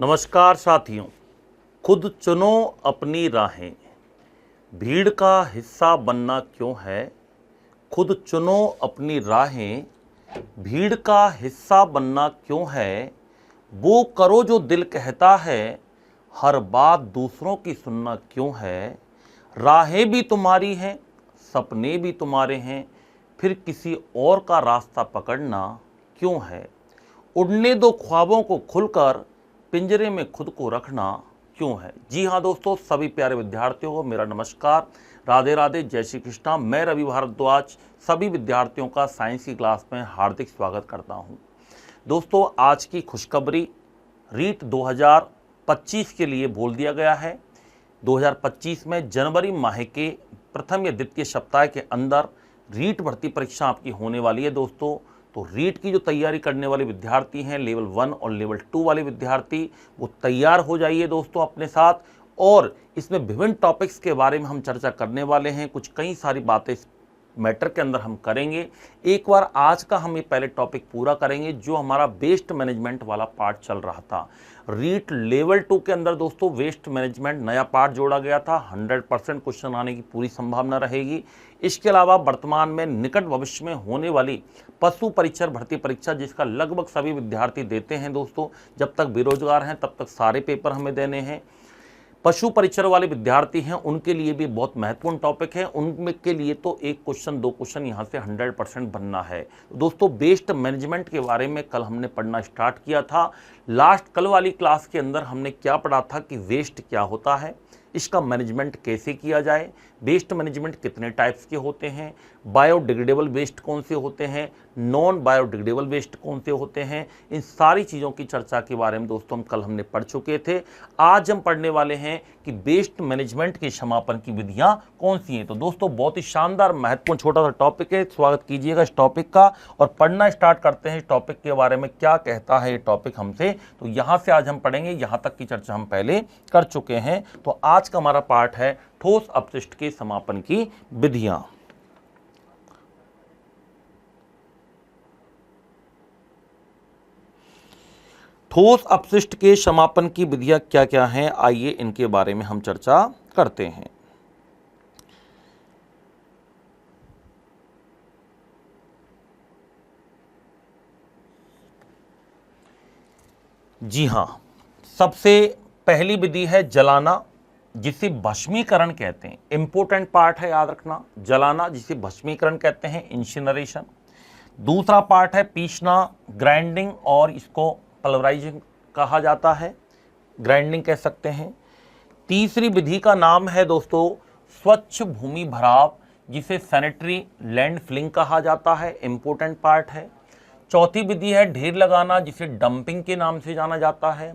नमस्कार साथियों। खुद चुनो अपनी राहें, भीड़ का हिस्सा बनना क्यों है। खुद चुनो अपनी राहें, भीड़ का हिस्सा बनना क्यों है। वो करो जो दिल कहता है, हर बात दूसरों की सुनना क्यों है। राहें भी तुम्हारी हैं, सपने भी तुम्हारे हैं, फिर किसी और का रास्ता पकड़ना क्यों है। उड़ने दो ख्वाबों को खुलकर, पिंजरे में खुद को रखना क्यों है। जी हाँ दोस्तों, सभी प्यारे विद्यार्थियों को मेरा नमस्कार, राधे राधे, जय श्री कृष्णा। मैं रवि भारद्वाज सभी विद्यार्थियों का साइंस की क्लास में हार्दिक स्वागत करता हूँ। दोस्तों, आज की खुशखबरी रीट 2025 के लिए बोल दिया गया है। 2025 में जनवरी माह के प्रथम या द्वितीय सप्ताह के अंदर रीट भर्ती परीक्षा आपकी होने वाली है दोस्तों। तो रीट की जो तैयारी करने वाले विद्यार्थी हैं, लेवल 1 और लेवल 2 वाले विद्यार्थी, वो तैयार हो जाइए दोस्तों अपने साथ। और इसमें विभिन्न टॉपिक्स के बारे में हम चर्चा करने वाले हैं। कुछ कई सारी बातें इस मैटर के अंदर हम करेंगे। एक बार आज का हम ये पहले टॉपिक पूरा करेंगे, जो हमारा वेस्ट मैनेजमेंट वाला पार्ट चल रहा था। रीट लेवल 2 के अंदर दोस्तों वेस्ट मैनेजमेंट नया पार्ट जोड़ा गया था। 100% क्वेश्चन आने की पूरी संभावना रहेगी। इसके अलावा वर्तमान में निकट भविष्य में होने वाली पशु परिचर भर्ती परीक्षा, जिसका लगभग सभी विद्यार्थी देते हैं दोस्तों। जब तक बेरोजगार हैं तब तक सारे पेपर हमें देने हैं। पशु परिचर वाले विद्यार्थी हैं, उनके लिए भी बहुत महत्वपूर्ण टॉपिक है। उनके लिए तो एक क्वेश्चन 2 क्वेश्चन यहाँ से 100% बनना है दोस्तों। वेस्ट मैनेजमेंट के बारे में कल हमने पढ़ना स्टार्ट किया था। कल वाली क्लास के अंदर हमने क्या पढ़ा था कि वेस्ट क्या होता है, इसका मैनेजमेंट कैसे किया जाए, वेस्ट मैनेजमेंट कितने टाइप्स के होते हैं, बायोडिग्रेडेबल वेस्ट कौन से होते हैं, नॉन बायोडिग्रेडेबल वेस्ट कौन से होते हैं। इन सारी चीज़ों की चर्चा के बारे में दोस्तों हम कल हमने पढ़ चुके थे। आज हम पढ़ने वाले हैं कि वेस्ट मैनेजमेंट के समापन की विधियां कौन सी हैं। तो दोस्तों बहुत ही शानदार महत्वपूर्ण छोटा सा टॉपिक है, स्वागत कीजिएगा इस टॉपिक का और पढ़ना स्टार्ट करते हैं। इस टॉपिक के बारे में क्या कहता है ये टॉपिक हमसे, तो यहाँ से आज हम पढ़ेंगे। यहाँ तक की चर्चा हम पहले कर चुके हैं। तो आज का हमारा पार्ट है ठोस अपशिष्ट के समापन की विधियां। ठोस अपशिष्ट के समापन की विधियां क्या क्या हैं, आइए इनके बारे में हम चर्चा करते हैं। जी हां, सबसे पहली विधि है जलाना, जिसे भस्मीकरण कहते हैं। इंपॉर्टेंट पार्ट है, याद रखना। जलाना जिसे भस्मीकरण कहते हैं, इंसिनरेशन। दूसरा पार्ट है पीसना, ग्राइंडिंग, और इसको पल्वराइजिंग कहा जाता है, ग्राइंडिंग कह सकते हैं। तीसरी विधि का नाम है दोस्तों स्वच्छ भूमि भराव, जिसे सैनिटरी लैंड फिलिंग कहा जाता है, इंपॉर्टेंट पार्ट है। चौथी विधि है ढेर लगाना, जिसे डंपिंग के नाम से जाना जाता है।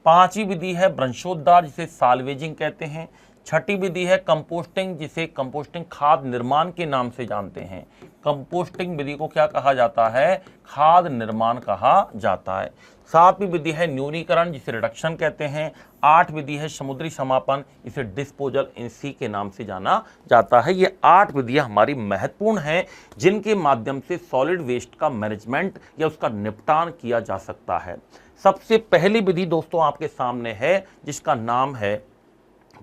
पांचवी विधि है वृक्षोद्धार, जिसे साल्वेजिंग कहते हैं। छठी विधि है कंपोस्टिंग, जिसे कंपोस्टिंग खाद निर्माण के नाम से जानते हैं। कंपोस्टिंग विधि को क्या कहा जाता है, खाद निर्माण कहा जाता है। सातवीं विधि है न्यूनीकरण, जिसे रिडक्शन कहते हैं। आठ विधि है समुद्री समापन, इसे डिस्पोजल इन सी के नाम से जाना जाता है। ये 8 विधियां हमारी महत्वपूर्ण हैं, जिनके माध्यम से सॉलिड वेस्ट का मैनेजमेंट या उसका निपटान किया जा सकता है। सबसे पहली विधि दोस्तों आपके सामने है, जिसका नाम है,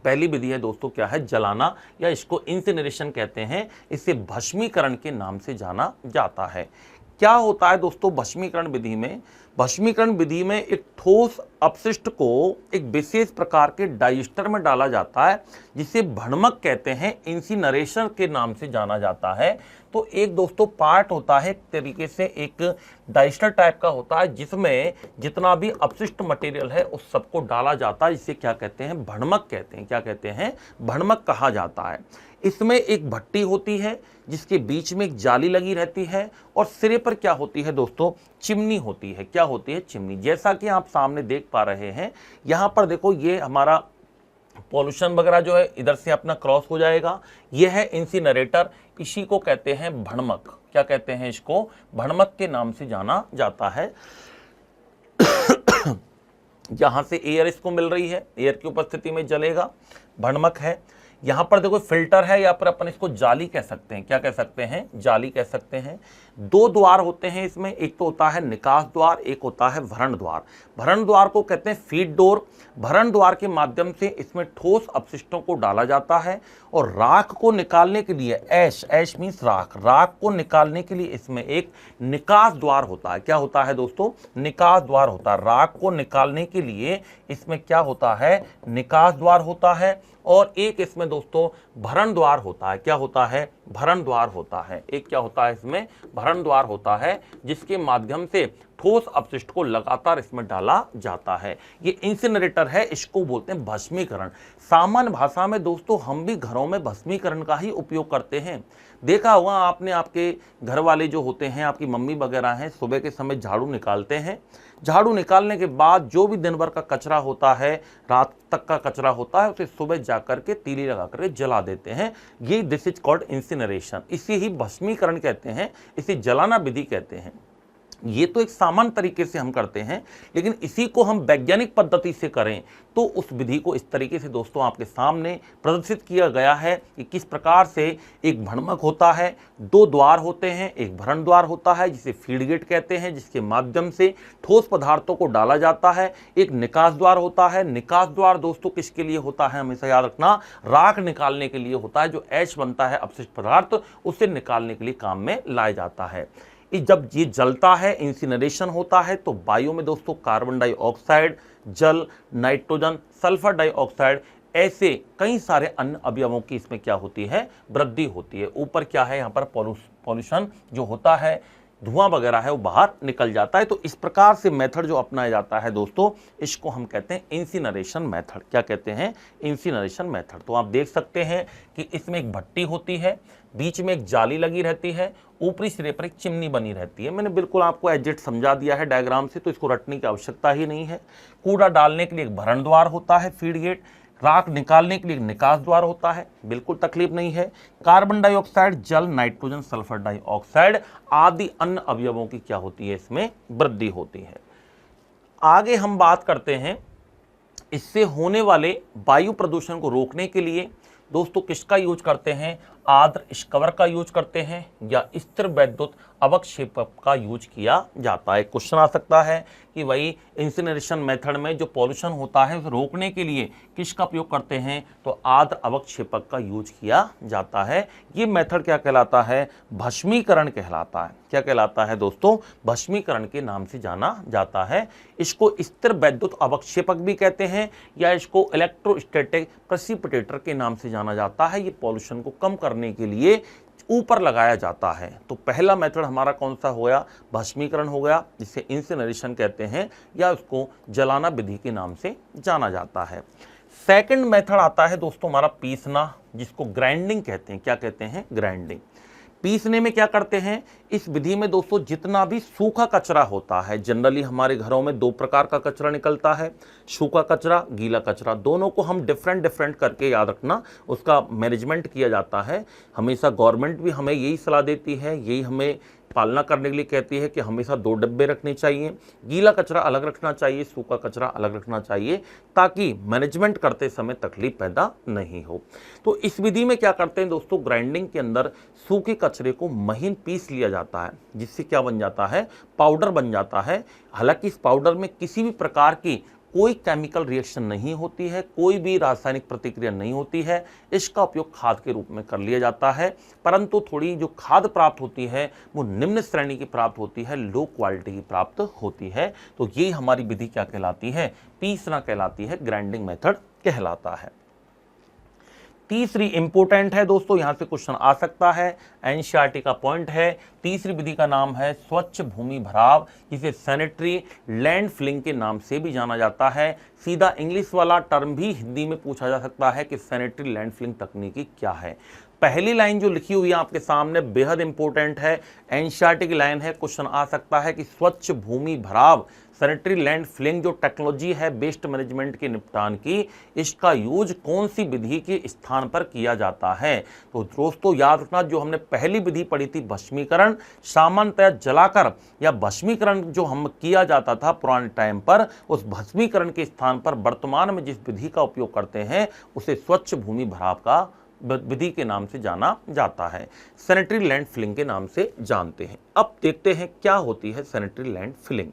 पहली विधि है दोस्तों क्या है, जलाना, या इसको इंसिनरेशन कहते हैं। इसे भस्मीकरण के नाम से जाना जाता है। क्या होता है दोस्तों भस्मीकरण विधि में? भस्मीकरण विधि में एक ठोस अपशिष्ट को एक विशेष प्रकार के डाइजेस्टर में डाला जाता है, जिसे भ्रमक कहते हैं, इंसिनरेशन के नाम से जाना जाता है। तो एक दोस्तों पार्ट होता है, एक तरीके से एक डाइजेस्टर टाइप का होता है, जिसमें जितना भी अपशिष्ट मटेरियल है उस सबको डाला जाता है। इसे क्या कहते हैं, भ्रमक कहते हैं। क्या कहते हैं, भ्रमक कहा जाता है। इसमें एक भट्टी होती है, जिसके बीच में एक जाली लगी रहती है, और सिरे पर क्या होती है दोस्तों, चिमनी होती है। क्या होती है, चिमनी। जैसा कि आप सामने देख पा रहे हैं, यहां पर देखो, ये हमारा पॉल्यूशन वगैरह जो है इधर से अपना क्रॉस हो जाएगा। यह है इंसिनरेटर, इसी को कहते हैं भ्रमक। क्या कहते हैं इसको, भ्रमक के नाम से जाना जाता है। जहां से एयर इसको मिल रही है, एयर की उपस्थिति में जलेगा, भ्रमक है। यहां पर देखो फिल्टर है, या फिर अपन इसको जाली कह सकते हैं। क्या कह सकते हैं? जाली कह सकते हैं। दो द्वार होते हैं इसमें, एक तो होता है निकास द्वार, एक होता है भरण द्वार। भरण द्वार को कहते हैं फीड डोर। भरण द्वार के माध्यम से इसमें ठोस अपशिष्टों को डाला जाता है और राख को निकालने के लिए, ऐश, ऐश मीन्स राख, राख को निकालने के लिए इसमें एक निकास द्वार होता है। क्या होता है दोस्तों? निकास द्वार होता है। राख को निकालने के लिए इसमें क्या होता है? निकास द्वार होता है। और एक इसमें दोस्तों भरण द्वार होता है। क्या होता है? भरण द्वार होता है। एक क्या होता है इसमें? भरण द्वार होता है, जिसके माध्यम से ठोस अपशिष्ट को लगातार इसमें डाला जाता है। ये इंसिनरेटर है, इसको बोलते हैं भस्मीकरण। सामान्य भाषा में दोस्तों हम भी घरों में भस्मीकरण का ही उपयोग करते हैं। देखा होगा आपने, आपके घर वाले जो होते हैं, आपकी मम्मी वगैरह हैं, सुबह के समय झाड़ू निकालते हैं। झाड़ू निकालने के बाद जो भी दिन भर का कचरा होता है, रात तक का कचरा होता है, उसे सुबह जाकर के तीली लगा करके जला देते हैं। ये दिस इज कॉल्ड इंसिनरेशन। इसी ही भस्मीकरण कहते हैं, इसे जलाना विधि कहते हैं। ये तो एक सामान्य तरीके से हम करते हैं, लेकिन इसी को हम वैज्ञानिक पद्धति से करें तो उस विधि को इस तरीके से दोस्तों आपके सामने प्रदर्शित किया गया है कि किस प्रकार से एक भ्रमक होता है, दो द्वार होते हैं, एक भरण द्वार होता है जिसे फीड गेट कहते हैं, जिसके माध्यम से ठोस पदार्थों को डाला जाता है। एक निकास द्वार होता है। निकास द्वार दोस्तों किसके लिए होता है? हमेशा याद रखना, राख निकालने के लिए होता है। जो ऐश बनता है अपशिष्ट पदार्थ, उसे निकालने के लिए काम में लाया जाता है। जब ये जलता है, इंसिनरेशन होता है, तो वायु में दोस्तों कार्बन डाइऑक्साइड, जल, नाइट्रोजन, सल्फर डाइऑक्साइड, ऐसे कई सारे अन्य अवयवों की इसमें क्या होती है? वृद्धि होती है। ऊपर क्या है? यहाँ पर पॉल्यूशन जो होता है, धुआं वगैरह है, वो बाहर निकल जाता है। तो इस प्रकार से मेथड जो अपनाया जाता है दोस्तों, इसको हम कहते हैं इंसिनरेशन मेथड। क्या कहते हैं? Incineration method. तो आप देख सकते हैं कि इसमें एक भट्टी होती है, बीच में एक जाली लगी रहती है, ऊपरी सिरे पर एक चिमनी बनी रहती है। मैंने बिल्कुल आपको एग्जैक्ट समझा दिया है डायग्राम से, तो इसको रटने की आवश्यकता ही नहीं है। कूड़ा डालने के लिए एक भरण द्वार होता है, फीड गेट। राख निकालने के लिए एक निकास द्वार होता है, बिल्कुल तकलीफ नहीं है। कार्बन डाइऑक्साइड, जल, नाइट्रोजन, सल्फर डाइऑक्साइड आदि अन्य अवयवों की क्या होती है? इसमें वृद्धि होती है। आगे हम बात करते हैं, इससे होने वाले वायु प्रदूषण को रोकने के लिए दोस्तों किसका यूज करते हैं? आर्द्र स्कवर का यूज करते हैं या स्थिर वैद्युत अवक्षेपक का यूज किया जाता है। क्वेश्चन आ सकता है कि भाई इंसिनरेशन मेथड में जो पॉल्यूशन होता है उसे रोकने के लिए किसका उपयोग करते हैं? तो आर्द्र अवक्षेपक का यूज किया जाता है। ये मेथड क्या कहलाता है? भस्मीकरण कहलाता है। क्या कहलाता है दोस्तों? भस्मीकरण के नाम से जाना जाता है। इसको स्थिर वैद्युत अवक्षेपक भी कहते हैं या इसको इलेक्ट्रोस्टैटिक प्रेसिपिटेटर के नाम से जाना जाता है। ये पॉल्यूशन को कम करने के लिए ऊपर लगाया जाता है। तो पहला मेथड हमारा कौन सा हो गया? भस्मीकरण हो गया, जिसे इंसिनरेशन कहते हैं या उसको जलाना विधि के नाम से जाना जाता है। सेकंड मेथड आता है दोस्तों हमारा पीसना, जिसको ग्राइंडिंग कहते हैं। क्या कहते हैं? ग्राइंडिंग। पीसने में क्या करते हैं? इस विधि में दोस्तों जितना भी सूखा कचरा होता है, जनरली हमारे घरों में दो प्रकार का कचरा निकलता है, सूखा कचरा, गीला कचरा। दोनों को हम डिफरेंट करके याद रखना, उसका मैनेजमेंट किया जाता है। हमेशा गवर्नमेंट भी हमें यही सलाह देती है, यही हमें पालना करने के लिए कहती है कि हमेशा दो डब्बे रखने चाहिए, गीला कचरा अलग रखना चाहिए, सूखा कचरा अलग रखना चाहिए, ताकि मैनेजमेंट करते समय तकलीफ पैदा नहीं हो। तो इस विधि में क्या करते हैं दोस्तों? ग्राइंडिंग के अंदर सूखे कचरे को महीन पीस लिया जाता है, जिससे क्या बन जाता है? पाउडर बन जाता है। हालांकि इस पाउडर में किसी भी प्रकार की कोई केमिकल रिएक्शन नहीं होती है, कोई भी रासायनिक प्रतिक्रिया नहीं होती है। इसका उपयोग खाद के रूप में कर लिया जाता है, परंतु थोड़ी जो खाद प्राप्त होती है वो निम्न श्रेणी की प्राप्त होती है, लो क्वालिटी की प्राप्त होती है। तो ये हमारी विधि क्या कहलाती है? पीसना कहलाती है, ग्राइंडिंग मेथड कहलाता है। तीसरी इंपोर्टेंट है दोस्तों, यहां से क्वेश्चन आ सकता है, एनसीईआरटी का पॉइंट है। तीसरी विधि का नाम है स्वच्छ भूमि भराव, जिसे सैनिटरी लैंड फिलिंग के नाम से भी जाना जाता है। सीधा इंग्लिश वाला टर्म भी हिंदी में पूछा जा सकता है कि सैनिटरी लैंड फिलिंग तकनीकी क्या है। पहली लाइन जो लिखी हुई है आपके सामने बेहद इंपॉर्टेंट है, एनसीईआरटी की लाइन है। क्वेश्चन आ सकता है कि स्वच्छ भूमि भराव सैनिटरी लैंड फिलिंग जो टेक्नोलॉजी है वेस्ट मैनेजमेंट के निपटान की, इसका यूज कौन सी विधि के स्थान पर किया जाता है? तो दोस्तों याद रखना, जो हमने पहली विधि पढ़ी थी भस्मीकरण, सामान्यतः जलाकर या भस्मीकरण जो हम किया जाता था पुराने टाइम पर, उस भस्मीकरण के स्थान पर वर्तमान में जिस विधि का उपयोग करते हैं उसे स्वच्छ भूमि भराव का विधि के नाम से जाना जाता है, सैनिटरी लैंड फिलिंग के नाम से जानते हैं। अब देखते हैं क्या होती है sanitary land filling.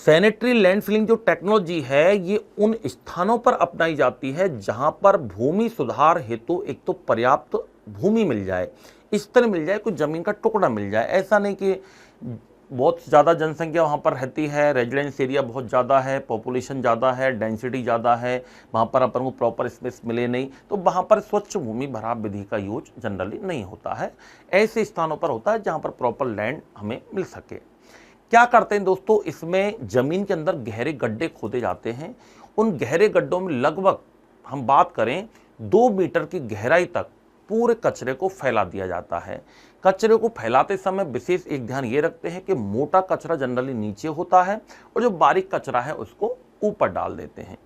Sanitary land filling जो टेक्नोलॉजी है ये उन स्थानों पर अपनाई जाती है जहां पर भूमि सुधार हेतु एक तो पर्याप्त भूमि मिल जाए, स्तर मिल जाए, कुछ जमीन का टुकड़ा मिल जाए। ऐसा नहीं कि बहुत ज़्यादा जनसंख्या वहाँ पर रहती है, रेजिडेंस एरिया बहुत ज़्यादा है, पॉपुलेशन ज़्यादा है, डेंसिटी ज़्यादा है, वहाँ पर अपन को प्रॉपर स्पेस मिले नहीं, तो वहाँ पर स्वच्छ भूमि भराव विधि का यूज जनरली नहीं होता है। ऐसे स्थानों पर होता है जहाँ पर प्रॉपर लैंड हमें मिल सके। क्या करते हैं दोस्तों, इसमें ज़मीन के अंदर गहरे गड्ढे खोदे जाते हैं। उन गहरे गड्ढों में लगभग हम बात करें 2 मीटर की गहराई तक पूरे कचरे को फैला दिया जाता है। कचरे को फैलाते समय विशेष एक ध्यान ये रखते हैं कि मोटा कचरा जनरली नीचे होता है और जो बारीक कचरा है उसको ऊपर डाल देते हैं।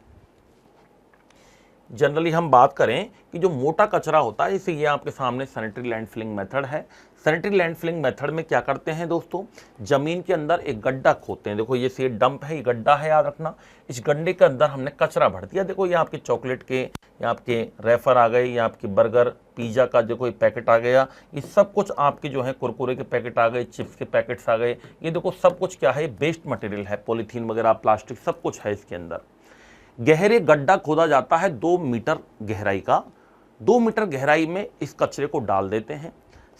जनरली हम बात करें कि जो मोटा कचरा होता है, जैसे ये आपके सामने सैनिटरी लैंड फिलिंग मेथड है। सैनिटरी लैंड फिलिंग मेथड में क्या करते हैं दोस्तों, जमीन के अंदर एक गड्ढा खोदते हैं। देखो ये डंप है, ये गड्ढा है, याद रखना। इस गड्ढे के अंदर हमने कचरा भर दिया। देखो ये आपके चॉकलेट के, ये आपके रेफर आ गए, ये आपके बर्गर पिज़्ज़ा का जो कोई पैकेट आ गया, ये सब कुछ आपके जो है कुरकुरे के पैकेट आ गए, चिप्स के पैकेट्स आ गए। ये देखो सब कुछ क्या है, वेस्ट मटेरियल है, पॉलीथीन वगैरह, प्लास्टिक, सब कुछ है इसके अंदर। गहरे गड्ढा खोदा जाता है 2 मीटर गहराई का। 2 मीटर गहराई में इस कचरे को डाल देते हैं।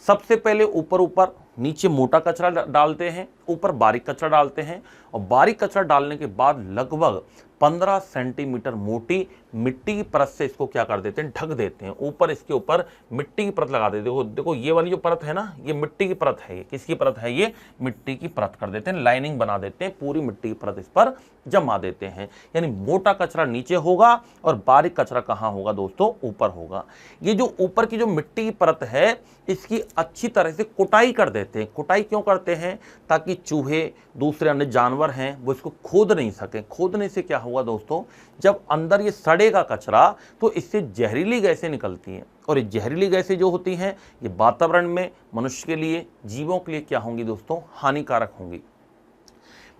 सबसे पहले ऊपर नीचे मोटा कचरा डालते हैं, ऊपर बारीक कचरा डालते हैं, और बारीक कचरा डालने के बाद लगभग 15 सेंटीमीटर मोटी मिट्टी की परत से इसको क्या कर देते हैं, ढक देते हैं। ऊपर इसके ऊपर मिट्टी की परत लगा देते हैं। देखो ये वाली जो परत है ना, ये मिट्टी की परत है। ये किसकी परत है, ये मिट्टी की परत कर देते हैं, लाइनिंग बना देते हैं, पूरी मिट्टी की परत इस पर जमा देते हैं। यानी मोटा कचरा नीचे होगा और बारीक कचरा कहाँ होगा दोस्तों, ऊपर होगा। ये जो ऊपर की जो मिट्टी की परत है इसकी अच्छी तरह से कुटाई कर देते हैं। कुटाई क्यों करते हैं, ताकि चूहे, दूसरे अन्य जानवर हैं वो इसको खोद नहीं सकें। खोदने से क्या होगा दोस्तों, जब अंदर ये सड़ेगा कचरा तो इससे जहरीली गैसें निकलती हैं, और ये जहरीली गैसें जो होती हैं ये वातावरण में मनुष्य के लिए, जीवों के लिए क्या होंगी दोस्तों, हानिकारक होंगी।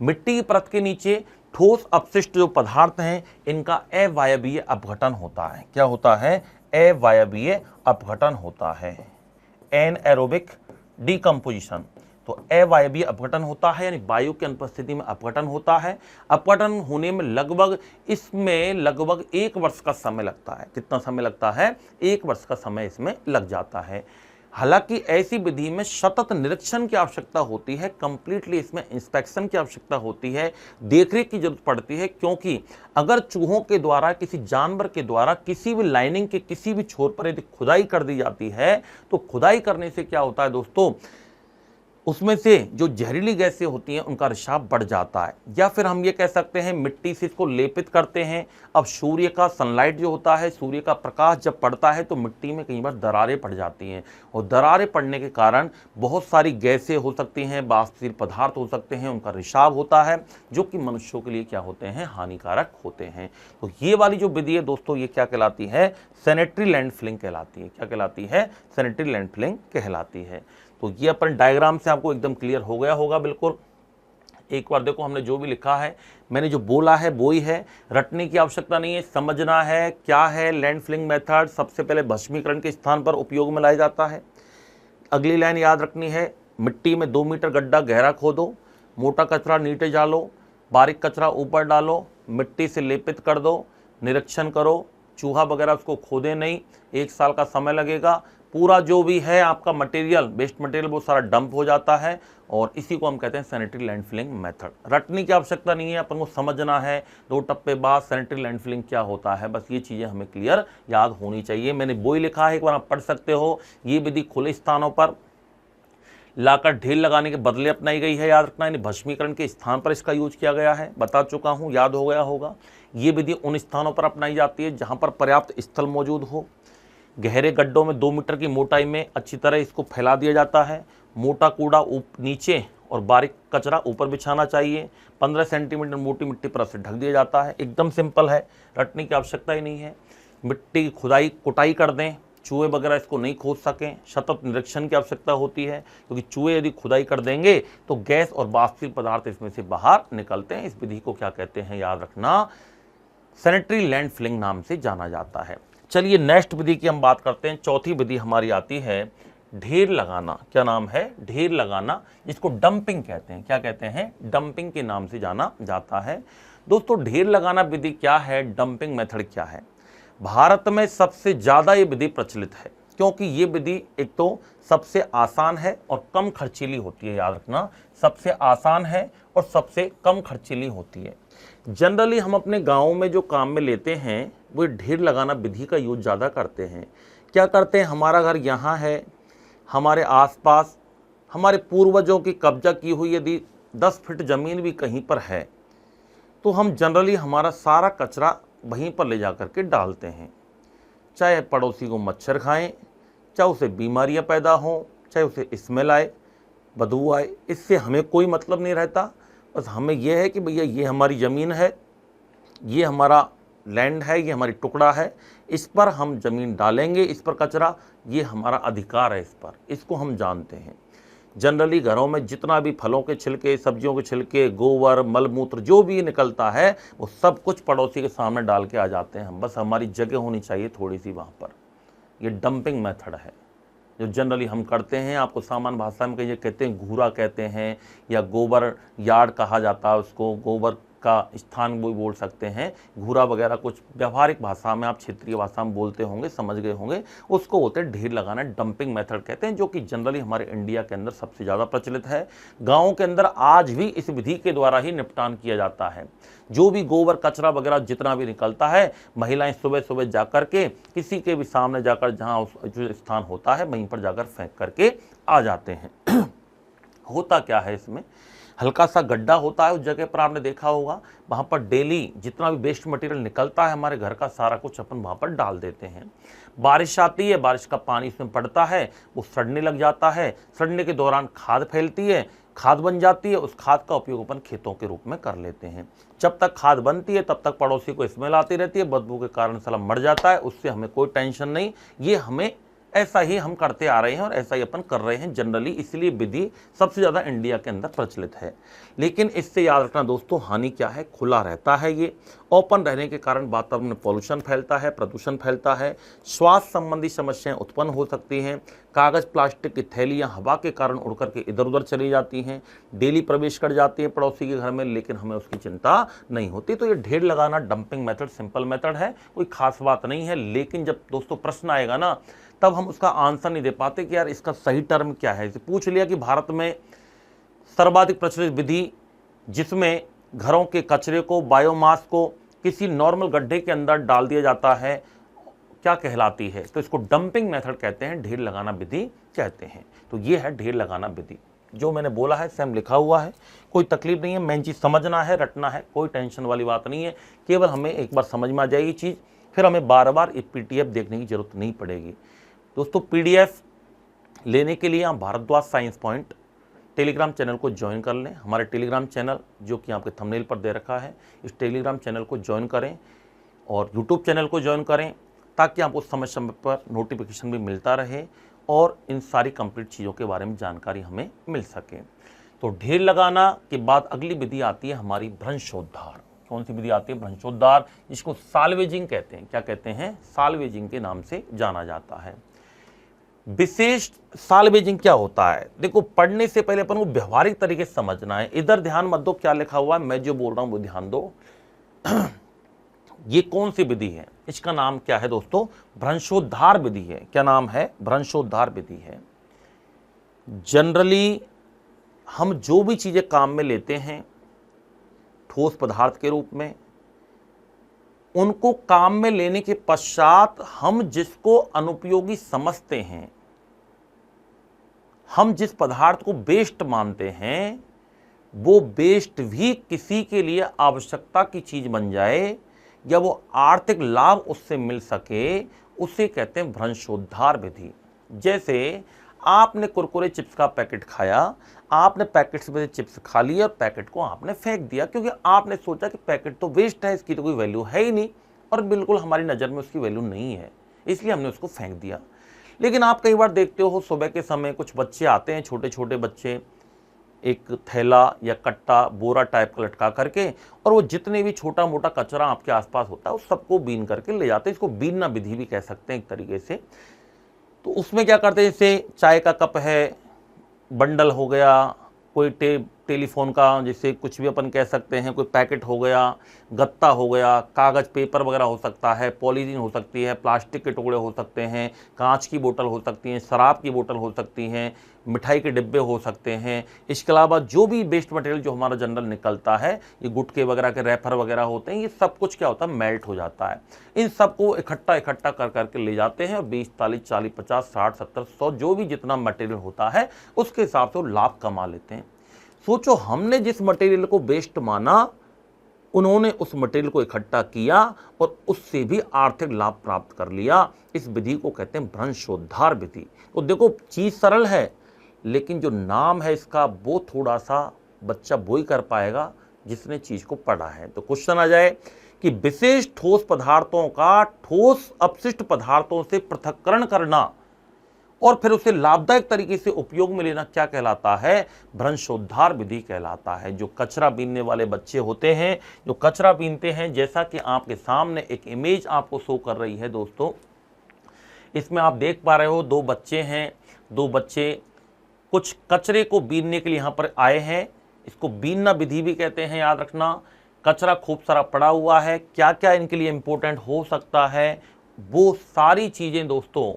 मिट्टी की परत के नीचे ठोस अपशिष्ट जो पदार्थ हैं इनका अवायवीय अपघटन होता है। क्या होता है, अवायवीय अपघटन होता है, एनएरोबिक डिकम्पोजिशन। तो अवायवीय अपघटन होता है, यानी वायु की अनुपस्थिति में अपघटन होता है। अपघटन होने में लगभग 1 वर्ष का समय लगता है। कितना समय लगता है, 1 वर्ष का समय इसमें लग जाता है। हालांकि ऐसी विधि में सतत निरीक्षण की आवश्यकता होती है, कंप्लीटली इसमें इंस्पेक्शन की आवश्यकता होती है, देखरेख की जरूरत पड़ती है। क्योंकि अगर चूहों के द्वारा, किसी जानवर के द्वारा किसी भी लाइनिंग के किसी भी छोर पर यदि खुदाई कर दी जाती है तो खुदाई करने से क्या होता है दोस्तों, उसमें से जो जहरीली गैसें होती हैं उनका रिसाव बढ़ जाता है। या फिर हम ये कह सकते हैं मिट्टी से इसको लेपित करते हैं। अब सूर्य का सनलाइट जो होता है, सूर्य का प्रकाश जब पड़ता है तो मिट्टी में कई बार दरारें पड़ जाती हैं, और दरारें पड़ने के कारण बहुत सारी गैसें हो सकती हैं, वाष्पशील पदार्थ हो सकते हैं, उनका रिसाव होता है, जो कि मनुष्यों के लिए क्या होते हैं, हानिकारक होते हैं। तो ये वाली जो विधि है दोस्तों, ये क्या कहलाती है, सैनिटरी लैंड फिलिंग कहलाती है। क्या कहलाती है, सैनिटरी लैंड फिलिंग कहलाती है। तो ये अपन डायग्राम से आपको एकदम क्लियर हो गया होगा बिल्कुल। एक बार देखो, हमने जो भी लिखा है, मैंने जो बोला है वो ही है, रटने की आवश्यकता नहीं है, समझना है क्या है लैंड फिलिंग मेथड। सबसे पहले भस्मीकरण के स्थान पर उपयोग में लाया जाता है। अगली लाइन याद रखनी है, मिट्टी में 2 मीटर गड्ढा गहरा खोदो, मोटा कचरा नीचे डालो, बारीक कचरा ऊपर डालो, मिट्टी से लेपित कर दो, निरीक्षण करो, चूहा वगैरह उसको खोदे नहीं, 1 साल का समय लगेगा। पूरा जो भी है आपका मटेरियल, वेस्ट मटेरियल, वो सारा डंप हो जाता है, और इसी को हम कहते हैं सैनिटरी लैंड फिलिंग मेथड। रटने की आवश्यकता नहीं है, अपन को समझना है 2 टप्पे बाद सैनिटरी लैंड फिलिंग क्या होता है, बस ये चीज़ें हमें क्लियर याद होनी चाहिए। मैंने वो ही लिखा है, एक बार आप पढ़ सकते हो। ये विधि खुले स्थानों पर लाकर ढेर लगाने के बदले अपनाई गई है, याद रखना। यानी भस्मीकरण के स्थान पर इसका यूज किया गया है, बता चुका हूँ, याद हो गया होगा। ये विधि उन स्थानों पर अपनाई जाती है जहाँ पर पर्याप्त स्थल मौजूद हो। गहरे गड्ढों में 2 मीटर की मोटाई में अच्छी तरह इसको फैला दिया जाता है। मोटा कूड़ा नीचे और बारीक कचरा ऊपर बिछाना चाहिए। 15 सेंटीमीटर मोटी मिट्टी परत से ढक दिया जाता है। एकदम सिंपल है, रटने की आवश्यकता ही नहीं है। मिट्टी की खुदाई कुटाई कर दें, चूहे वगैरह इसको नहीं खोद सकें। सतत निरीक्षण की आवश्यकता होती है, क्योंकि चूहे यदि खुदाई कर देंगे तो गैस और वाष्पिक पदार्थ इसमें से बाहर निकलते हैं। इस विधि को क्या कहते हैं, याद रखना, सैनिटरी लैंड फिलिंग नाम से जाना जाता है। चलिए नेक्स्ट विधि की हम बात करते हैं। चौथी विधि हमारी आती है ढेर लगाना। क्या नाम है, ढेर लगाना, जिसको डंपिंग कहते हैं। क्या कहते हैं, डंपिंग के नाम से जाना जाता है। दोस्तों ढेर लगाना विधि क्या है, डंपिंग मेथड क्या है? भारत में सबसे ज़्यादा ये विधि प्रचलित है, क्योंकि ये विधि एक तो सबसे आसान है और कम खर्चीली होती है। याद रखना, सबसे आसान है और सबसे कम खर्चीली होती है। जनरली हम अपने गाँव में जो काम में लेते हैं वो ढेर लगाना विधि का यूज ज़्यादा करते हैं। क्या करते हैं, हमारा घर यहाँ है, हमारे आसपास हमारे पूर्वजों की कब्जा की हुई यदि 10 फीट ज़मीन भी कहीं पर है, तो हम जनरली हमारा सारा कचरा वहीं पर ले जा कर के डालते हैं। चाहे पड़ोसी को मच्छर खाएं, चाहे उसे बीमारियां पैदा हों, चाहे उसे स्मेल आए, बदबू आए, इससे हमें कोई मतलब नहीं रहता। बस हमें यह है कि भैया ये हमारी ज़मीन है, ये हमारा लैंड है, ये हमारी टुकड़ा है, इस पर हम ज़मीन डालेंगे, इस पर कचरा, ये हमारा अधिकार है इस पर, इसको हम जानते हैं। जनरली घरों में जितना भी फलों के छिलके, सब्जियों के छिलके, गोबर, मलमूत्र जो भी निकलता है वो सब कुछ पड़ोसी के सामने डाल के आ जाते हैं हम। बस हमारी जगह होनी चाहिए थोड़ी सी वहाँ पर। ये डंपिंग मेथड है जो जनरली हम करते हैं। आपको सामान्य भाषा में कहीं कहते हैं घूरा कहते हैं, या गोबर यार्ड कहा जाता है उसको, गोबर का स्थान वो बोल सकते हैं, घूरा वगैरह कुछ व्यवहारिक भाषा में आप क्षेत्रीय भाषा में बोलते होंगे, समझ गए होंगे। उसको होते हैं ढेर लगाना, डंपिंग मेथड कहते हैं, जो कि जनरली हमारे इंडिया के अंदर सबसे ज़्यादा प्रचलित है। गाँवों के अंदर आज भी इस विधि के द्वारा ही निपटान किया जाता है। जो भी गोबर कचरा वगैरह जितना भी निकलता है, महिलाएं सुबह सुबह जाकर के किसी के भी सामने जाकर जहाँ जो स्थान होता है वहीं पर जाकर फेंक करके आ जाते हैं। होता क्या है, इसमें हल्का सा गड्ढा होता है उस जगह पर, आपने देखा होगा, वहाँ पर डेली जितना भी वेस्ट मटेरियल निकलता है हमारे घर का सारा कुछ अपन वहाँ पर डाल देते हैं। बारिश आती है, बारिश का पानी इसमें पड़ता है, वो सड़ने लग जाता है। सड़ने के दौरान खाद फैलती है, खाद बन जाती है। उस खाद का उपयोग अपन खेतों के रूप में कर लेते हैं। जब तक खाद बनती है तब तक पड़ोसी को स्मेल आती रहती है, बदबू के कारण साला मर जाता है, उससे हमें कोई टेंशन नहीं। ये हमें ऐसा ही हम करते आ रहे हैं और ऐसा ही अपन कर रहे हैं जनरली, इसलिए विधि सबसे ज़्यादा इंडिया के अंदर प्रचलित है। लेकिन इससे याद रखना दोस्तों, हानि क्या है, खुला रहता है, ये ओपन रहने के कारण वातावरण में पॉल्यूशन फैलता है, प्रदूषण फैलता है, स्वास्थ्य संबंधी समस्याएं उत्पन्न हो सकती हैं। कागज़ प्लास्टिक की थैलियाँ हवा के कारण उड़ करके इधर उधर चली जाती हैं, डेली प्रवेश कर जाती हैं पड़ोसी के घर में, लेकिन हमें उसकी चिंता नहीं होती। तो ये ढेर लगाना डंपिंग मेथड सिंपल मेथड है, कोई खास बात नहीं है। लेकिन जब दोस्तों प्रश्न आएगा ना, तब हम उसका आंसर नहीं दे पाते कि यार इसका सही टर्म क्या है। इसे पूछ लिया कि भारत में सर्वाधिक प्रचलित विधि जिसमें घरों के कचरे को, बायोमास को किसी नॉर्मल गड्ढे के अंदर डाल दिया जाता है, क्या कहलाती है? तो इसको डंपिंग मेथड कहते हैं, ढेर लगाना विधि कहते हैं। तो ये है ढेर लगाना विधि। जो मैंने बोला है सेम लिखा हुआ है, कोई तकलीफ नहीं है। मेन चीज़ समझना है, रटना है, कोई टेंशन वाली बात नहीं है। केवल हमें एक बार समझ में आ जाएगी चीज़, फिर हमें बार बार एक PDF देखने की जरूरत नहीं पड़ेगी। दोस्तों PDF लेने के लिए आप Bharadwaj science point telegram channel को ज्वाइन कर लें। हमारे टेलीग्राम चैनल जो कि आपके थंबनेल पर दे रखा है, इस टेलीग्राम चैनल को ज्वाइन करें और यूट्यूब चैनल को ज्वाइन करें, ताकि आपको समय समय पर नोटिफिकेशन भी मिलता रहे और इन सारी कंप्लीट चीज़ों के बारे में जानकारी हमें मिल सके। तो ढेर लगाना के बाद अगली विधि आती है हमारी भ्रंशोद्धार। कौन सी विधि आती है? भ्रंशोद्धार, जिसको साल्वेजिंग कहते हैं। क्या कहते हैं? साल्वेजिंग के नाम से जाना जाता है। विशेष साल्वेजिंग क्या होता है? देखो, पढ़ने से पहले अपन को व्यवहारिक तरीके से समझना है। इधर ध्यान मत दो क्या लिखा हुआ है, मैं जो बोल रहा हूं वो ध्यान दो। ये कौन सी विधि है? इसका नाम क्या है दोस्तों? भ्रंशोद्धार विधि है। क्या नाम है? भ्रंशोद्धार विधि है। जनरली हम जो भी चीजें काम में लेते हैं ठोस पदार्थ के रूप में, उनको काम में लेने के पश्चात हम जिसको अनुपयोगी समझते हैं, हम जिस पदार्थ को वेस्ट मानते हैं, वो वेस्ट भी किसी के लिए आवश्यकता की चीज बन जाए या वो आर्थिक लाभ उससे मिल सके, उसे कहते हैं भ्रंशोद्धार विधि। जैसे आपने कुरकुरे चिप्स का पैकेट खाया, आपने पैकेट से चिप्स खा लिए और पैकेट को आपने फेंक दिया, क्योंकि आपने सोचा कि पैकेट तो वेस्ट है, इसकी तो कोई वैल्यू है ही नहीं, और बिल्कुल हमारी नज़र में उसकी वैल्यू नहीं है, इसलिए हमने उसको फेंक दिया। लेकिन आप कई बार देखते हो सुबह के समय कुछ बच्चे आते हैं, छोटे छोटे बच्चे, एक थैला या कट्टा बोरा टाइप का लटका करके, और वो जितने भी छोटा मोटा कचरा आपके आसपास होता है उस सबको बीन करके ले जाते हैं। इसको बीनना विधि भी कह सकते हैं एक तरीके से। तो उसमें क्या करते हैं, जैसे चाय का कप है, बंडल हो गया, कोई टेलीफोन का जैसे कुछ भी अपन कह सकते हैं, कोई पैकेट हो गया, गत्ता हो गया, कागज़ पेपर वगैरह हो सकता है, पॉलीथीन हो सकती है, प्लास्टिक के टुकड़े हो सकते हैं, कांच की बोतल हो सकती हैं, शराब की बोतल हो सकती हैं, मिठाई के डिब्बे हो सकते हैं। इसके अलावा जो भी वेस्ट मटेरियल जो हमारा जनरल निकलता है, ये गुटके वगैरह के रैपर वगैरह होते हैं, ये सब कुछ क्या होता है, मेल्ट हो जाता है। इन सबको इकट्ठा कर करके ले जाते हैं और 20, 40, 50, 60, 70, 100 जो भी जितना मटेरियल होता है उसके हिसाब से वो लाभ कमा लेते हैं। सोचो, हमने जिस मटेरियल को वेस्ट माना, उन्होंने उस मटेरियल को इकट्ठा किया और उससे भी आर्थिक लाभ प्राप्त कर लिया। इस विधि को कहते हैं भ्रंशोद्धार विधि। तो देखो, चीज सरल है, लेकिन जो नाम है इसका वो थोड़ा सा बच्चा वो ही कर पाएगा जिसने चीज को पढ़ा है। तो क्वेश्चन आ जाए कि विशेष ठोस पदार्थों का ठोस अपशिष्ट पदार्थों से पृथक्करण करना और फिर उसे लाभदायक तरीके से उपयोग में लेना क्या कहलाता है, भ्रंशोद्धार विधि कहलाता है। जो कचरा बीनने वाले बच्चे होते हैं, जो कचरा बीनते हैं, जैसा कि आपके सामने एक इमेज आपको शो कर रही है दोस्तों, इसमें आप देख पा रहे हो दो बच्चे हैं, दो बच्चे कुछ कचरे को बीनने के लिए यहाँ पर आए हैं। इसको बीनना विधि भी कहते हैं, याद रखना। कचरा खूब सारा पड़ा हुआ है, क्या क्या इनके लिए इंपॉर्टेंट हो सकता है, वो सारी चीजें दोस्तों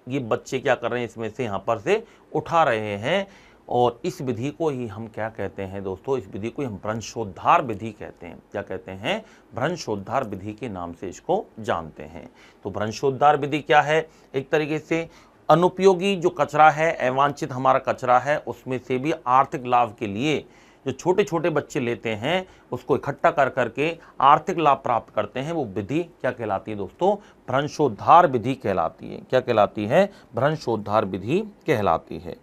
ये बच्चे क्या कर रहे हैं, इसमें से यहाँ पर से उठा रहे हैं। और इस विधि को ही हम क्या कहते हैं दोस्तों, इस विधि को हम भ्रंशोद्धार विधि कहते हैं। क्या कहते हैं, भ्रंशोद्धार विधि के नाम से इसको जानते हैं। तो भ्रंशोद्धार विधि क्या है, एक तरीके से अनुपयोगी जो कचरा है, अवांछित हमारा कचरा है, उसमें से भी आर्थिक लाभ के लिए जो छोटे छोटे बच्चे लेते हैं उसको इकट्ठा कर करके आर्थिक लाभ प्राप्त करते हैं, वो विधि क्या कहलाती है दोस्तों, भ्रंशोद्धार विधि कहलाती है। क्या कहलाती है, भ्रंशोद्धार विधि कहलाती है।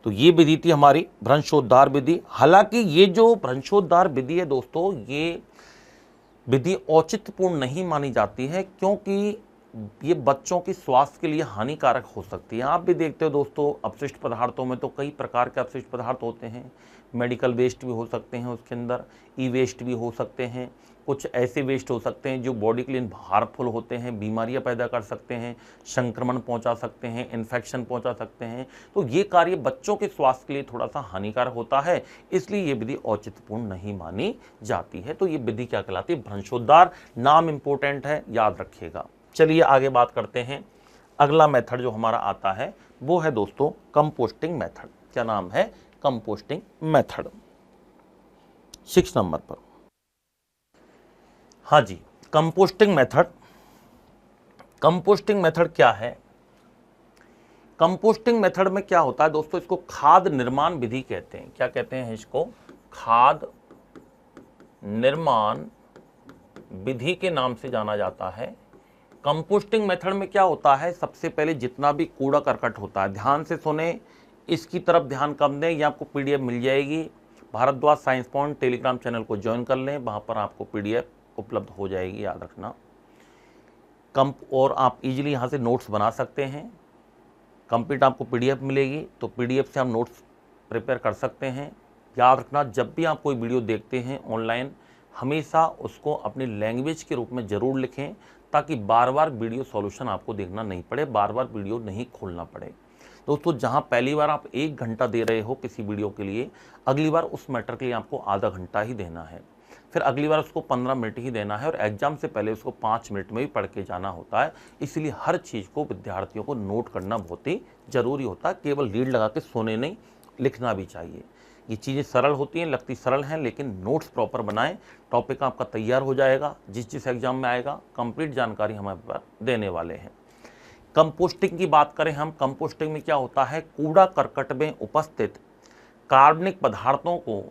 तो ये विधि थी हमारी भ्रंशोद्धार विधि। हालांकि ये जो भ्रंशोद्धार विधि है दोस्तों, ये विधि औचित्यपूर्ण नहीं मानी जाती है, क्योंकि ये बच्चों की स्वास्थ्य के लिए हानिकारक हो सकती है। आप भी देखते हो दोस्तों, अपशिष्ट पदार्थों में तो कई प्रकार के अपशिष्ट पदार्थ होते हैं। मेडिकल वेस्ट भी हो सकते हैं, उसके अंदर ई वेस्ट भी हो सकते हैं, कुछ ऐसे वेस्ट हो सकते हैं जो बॉडी के लिए हार्मफुल होते हैं, बीमारियां पैदा कर सकते हैं, संक्रमण पहुंचा सकते हैं, इन्फेक्शन पहुंचा सकते हैं। तो ये कार्य बच्चों के स्वास्थ्य के लिए थोड़ा सा हानिकारक होता है, इसलिए ये विधि औचित्यपूर्ण नहीं मानी जाती है। तो ये विधि क्या कहलाती है, भ्रंशोद्धार। नाम इंपॉर्टेंट है, याद रखिएगा। चलिए आगे बात करते हैं। अगला मेथड जो हमारा आता है वो है दोस्तों कंपोस्टिंग मेथड। क्या नाम है, कंपोस्टिंग मेथड। 6 नंबर पर। हाँ जी, कंपोस्टिंग मेथड। कंपोस्टिंग मेथड क्या है, कंपोस्टिंग मेथड में क्या होता है दोस्तों, इसको खाद निर्माण विधि कहते हैं। क्या कहते हैं इसको, खाद निर्माण विधि के नाम से जाना जाता है। कंपोस्टिंग मेथड में क्या होता है, सबसे पहले जितना भी कूड़ा करकट होता है, ध्यान से सुने, इसकी तरफ ध्यान कम दें, ये आपको पीडीएफ मिल जाएगी। Bharadwaj science point telegram channel को ज्वाइन कर लें, वहाँ पर आपको पीडीएफ उपलब्ध हो जाएगी, याद रखना। और आप इजीली यहाँ से नोट्स बना सकते हैं। कंप्लीट आपको पीडीएफ मिलेगी, तो पीडीएफ से हम नोट्स प्रिपेयर कर सकते हैं। याद रखना, जब भी आप कोई वीडियो देखते हैं ऑनलाइन, हमेशा उसको अपनी लैंग्वेज के रूप में ज़रूर लिखें, ताकि बार बार वीडियो सॉल्यूशन आपको देखना नहीं पड़े, बार बार वीडियो नहीं खोलना पड़े। दोस्तों, जहां पहली बार आप 1 घंटा दे रहे हो किसी वीडियो के लिए, अगली बार उस मैटर के लिए आपको आधा घंटा ही देना है, फिर अगली बार उसको 15 मिनट ही देना है, और एग्जाम से पहले उसको 5 मिनट में भी पढ़ के जाना होता है। इसलिए हर चीज़ को विद्यार्थियों को नोट करना बहुत ही ज़रूरी होता है। केवल लीड लगा के सोने नहीं, लिखना भी चाहिए। ये चीज़ें सरल होती हैं, लगती सरल हैं, लेकिन नोट्स प्रॉपर बनाएं, टॉपिक आपका तैयार हो जाएगा। जिस एग्जाम में आएगा कंप्लीट जानकारी हमारे पास देने वाले हैं। कंपोस्टिंग की बात करें हम, कंपोस्टिंग में क्या होता है, कूड़ा करकट में उपस्थित कार्बनिक पदार्थों को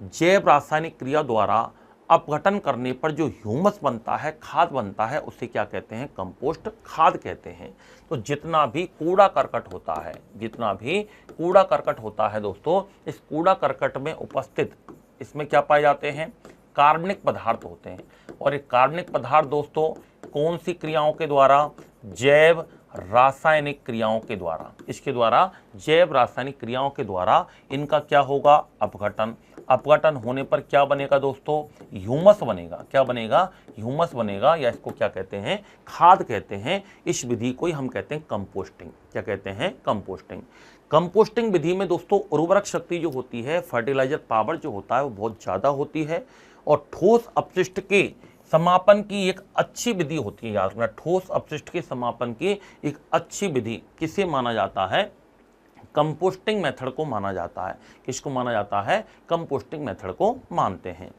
जैव रासायनिक क्रिया द्वारा अपघटन करने पर जो ह्यूमस बनता है, खाद बनता है, उसे क्या कहते हैं? कंपोस्ट खाद कहते हैं। तो जितना भी कूड़ा करकट होता है, जितना भी कूड़ा करकट होता है दोस्तों, इस कूड़ा करकट में उपस्थित इसमें क्या पाए जाते हैं? कार्बनिक पदार्थ होते हैं। और ये कार्बनिक पदार्थ दोस्तों कौन सी क्रियाओं के द्वारा? जैव रासायनिक क्रियाओं के द्वारा। इसके द्वारा जैव रासायनिक क्रियाओं के द्वारा इनका क्या होगा? अपघटन। अपघटन होने पर क्या बनेगा दोस्तों? ह्यूमस बनेगा। क्या बनेगा? ह्यूमस बनेगा, या इसको क्या कहते हैं? खाद कहते हैं। इस विधि को ही हम कहते हैं कंपोस्टिंग। क्या कहते हैं? कंपोस्टिंग। कंपोस्टिंग विधि में दोस्तों उर्वरक शक्ति जो होती है, फर्टिलाइजर पावर जो होता है, वो बहुत ज़्यादा होती है और ठोस अपशिष्ट के समापन की एक अच्छी विधि होती है। याद रखना, ठोस अपशिष्ट के समापन की एक अच्छी विधि किसे माना जाता है? कंपोस्टिंग मेथड को माना जाता है। किसको माना जाता है? कंपोस्टिंग मेथड को मानते हैं।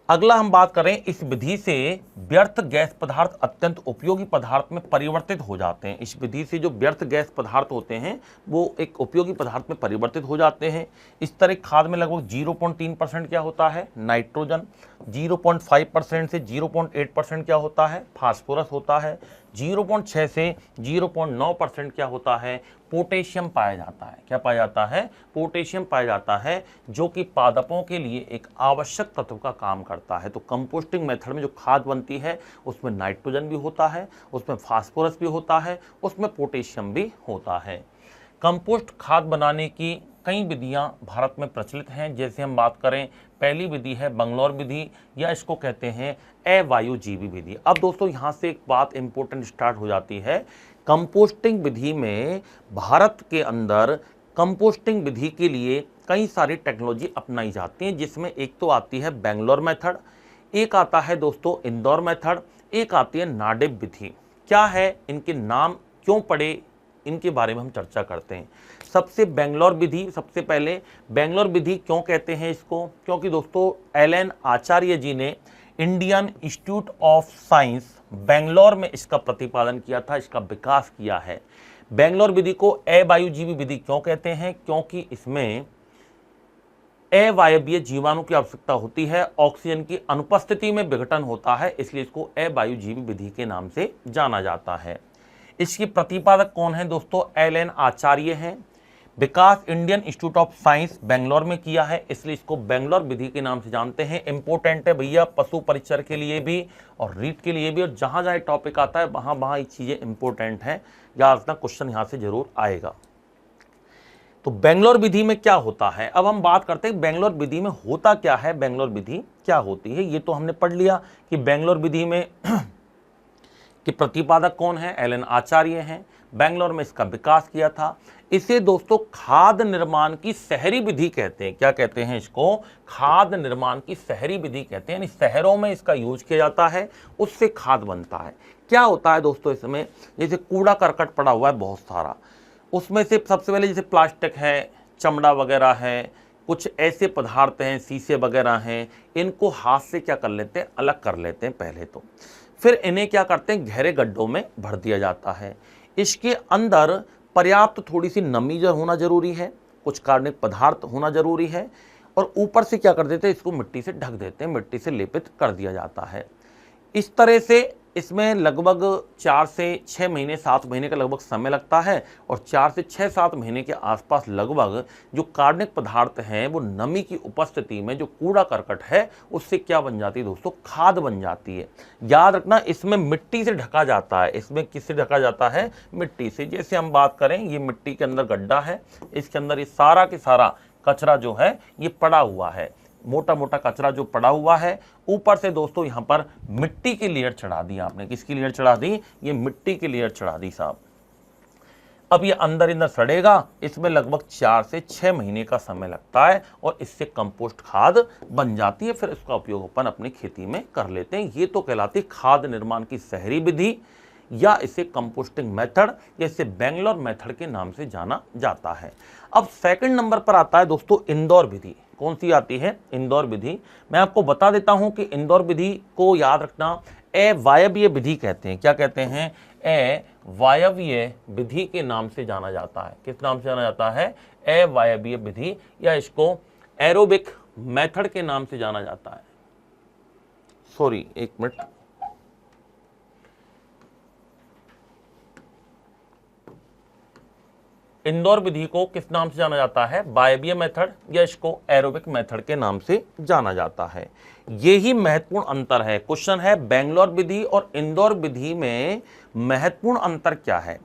अगला हम बात करें, इस विधि से व्यर्थ गैस पदार्थ अत्यंत उपयोगी पदार्थ में परिवर्तित हो जाते हैं। इस विधि से जो व्यर्थ गैस पदार्थ होते हैं वो एक उपयोगी पदार्थ में परिवर्तित हो जाते हैं। इस तरह खाद में लगभग 0.3% क्या होता है? नाइट्रोजन। 0.5% से 0.8% क्या होता है? फास्फोरस होता है। 0.6 से 0.9% क्या होता है? पोटेशियम पाया जाता है। क्या पाया जाता है? पोटेशियम पाया जाता है, जो कि पादपों के लिए एक आवश्यक तत्व का काम करता है। तो कंपोस्टिंग मेथड में जो खाद बनती है उसमें नाइट्रोजन भी होता है, उसमें फास्फोरस भी होता है, उसमें पोटेशियम भी होता है। कंपोस्ट खाद बनाने की कई विधियां भारत में प्रचलित हैं। जैसे हम बात करें, पहली विधि है बंगलौर विधि, या इसको कहते हैं अवायुजीवी विधि। अब दोस्तों यहाँ से एक बात इंपॉर्टेंट स्टार्ट हो जाती है। कंपोस्टिंग विधि में भारत के अंदर कंपोस्टिंग विधि के लिए कई सारी टेक्नोलॉजी अपनाई जाती हैं, जिसमें एक तो आती है बेंगलोर मेथड, एक आता है दोस्तों इंदौर मेथड, एक आती है नाडेप विधि। क्या है, इनके नाम क्यों पड़े, इनके बारे में हम चर्चा करते हैं। सबसे बेंगलोर विधि, सबसे पहले बेंगलोर विधि क्यों कहते हैं इसको? क्योंकि दोस्तों एल.एन. आचार्य जी ने Indian Institute of Science Bangalore में इसका प्रतिपादन किया था, इसका विकास किया है। बेंगलोर विधि को अवायुजीवी विधि क्यों कहते हैं? क्योंकि इसमें अवायवीय जीवाणु की आवश्यकता होती है, ऑक्सीजन की अनुपस्थिति में विघटन होता है, इसलिए इसको अवायुजीवी विधि के नाम से जाना जाता है। इसके प्रतिपादक कौन है दोस्तों? एल.एन. आचार्य हैं। विकास Indian Institute of Science Bangalore में किया है, इसलिए इसको बेंगलोर विधि के नाम से जानते हैं। इंपॉर्टेंट है भैया, पशु परिचर के लिए भी और रीट के लिए भी, और जहां जहां टॉपिक आता है वहां वहां ये चीजें इंपॉर्टेंट हैं। याद रखना, क्वेश्चन यहां से जरूर आएगा। तो बेंगलोर विधि में क्या होता है, अब हम बात करते हैं बेंगलोर विधि में होता क्या है, बेंगलोर विधि क्या होती है। ये तो हमने पढ़ लिया कि बेंगलोर विधि में कि प्रतिपादक कौन है? एल.एन. आचार्य हैं। बेंगलोर में इसका विकास किया था। इसे दोस्तों खाद निर्माण की शहरी विधि कहते हैं। क्या कहते हैं इसको? खाद निर्माण की शहरी विधि कहते हैं। शहरों में इसका यूज किया जाता है, उससे खाद बनता है। क्या होता है दोस्तों इसमें? जैसे कूड़ा करकट पड़ा हुआ है बहुत सारा, उसमें से सबसे पहले जैसे प्लास्टिक है, चमड़ा वगैरह है, कुछ ऐसे पदार्थ हैं, शीशे वगैरह हैं, इनको हाथ से क्या कर लेते हैं? अलग कर लेते हैं पहले तो। फिर इन्हें क्या करते हैं? गहरे गड्ढों में भर दिया जाता है। इसके अंदर पर्याप्त थोड़ी सी नमी जो होना जरूरी है, कुछ कार्बनिक पदार्थ होना जरूरी है, और ऊपर से क्या कर देते हैं? इसको मिट्टी से ढक देते हैं, मिट्टी से लेपित कर दिया जाता है। इस तरह से इसमें लगभग 4 से 6 महीने 7 महीने का लगभग समय लगता है, और 4 से 6-7 महीने के आसपास लगभग जो कार्बनिक पदार्थ हैं वो नमी की उपस्थिति में जो कूड़ा करकट है उससे क्या बन जाती है दोस्तों? खाद बन जाती है। याद रखना, इसमें मिट्टी से ढका जाता है। इसमें किससे ढका जाता है? मिट्टी से। जैसे हम बात करें, ये मिट्टी के अंदर गड्ढा है, इसके अंदर ये सारा के सारा कचरा जो है ये पड़ा हुआ है, मोटा मोटा कचरा जो पड़ा हुआ है। ऊपर से दोस्तों यहां पर मिट्टी की लेयर चढ़ा दी आपने। किसकी लेयर चढ़ा दी? ये मिट्टी की लेयर चढ़ा दी साहब। अब ये अंदर सड़ेगा, इसमें लगभग 4 से 6 महीने का समय लगता है, और इससे कंपोस्ट खाद बन जाती है। फिर इसका उपयोग अपन अपनी खेती में कर लेते हैं। ये तो कहलाती खाद निर्माण की शहरी विधि, या इसे कंपोस्टिंग मेथड, या इसे बेंगलोर मेथड के नाम से जाना जाता है। अब सेकंड नंबर पर आता है दोस्तों इंदौर विधि। कौन सी आती है? इंदौर विधि। मैं आपको बता देता हूं कि इंदौर विधि को याद रखना अवायवीय विधि कहते हैं। क्या कहते हैं? अवायवीय विधि के नाम से जाना जाता है। किस नाम से जाना जाता है? अवायवीय विधि, या इसको एरोबिक मेथड के नाम से जाना जाता है। सॉरी एक मिनट, इंदौर विधि को किस नाम से जाना जाता है? बायबीय मेथड, या इसको एरोबिक मेथड के नाम से जाना जाता है। यही महत्वपूर्ण अंतर है। क्वेश्चन है बेंगलोर विधि और इंदौर विधि में महत्वपूर्ण अंतर क्या है?